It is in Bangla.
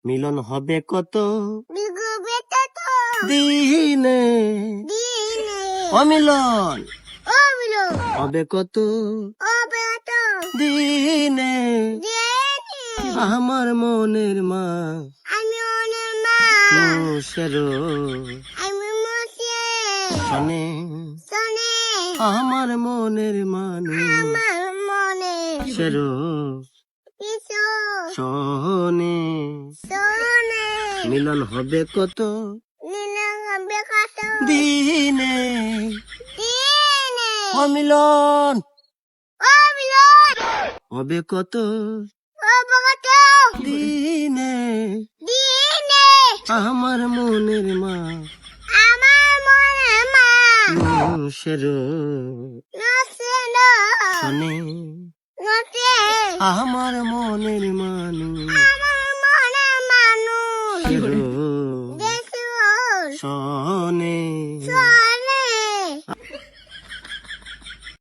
মিলন হবে কত বিগবে তত দিনে, দিনে অমিলন ও বিলো হবে কত ও বেত দিনে, দিনে আমার মনের মা আমি ওনের মা মুশেরো আমি মুছে শোনে, শোনে আমার মনের মানুষ আমার মনে সেরো কিছু শোনে, শোনে মিলন হবে কত নীলা হবে কত দিনে, দিনে অমিলন ও বিলো হবে কত ও বগত দিনে, দিনে আমার মনের মা আমার মনে মা মুশেরো নসে না শোনে, নসে আমার মনের মানুষ আমার মনে মানুষ সেরো দেশ শোনে। শোনে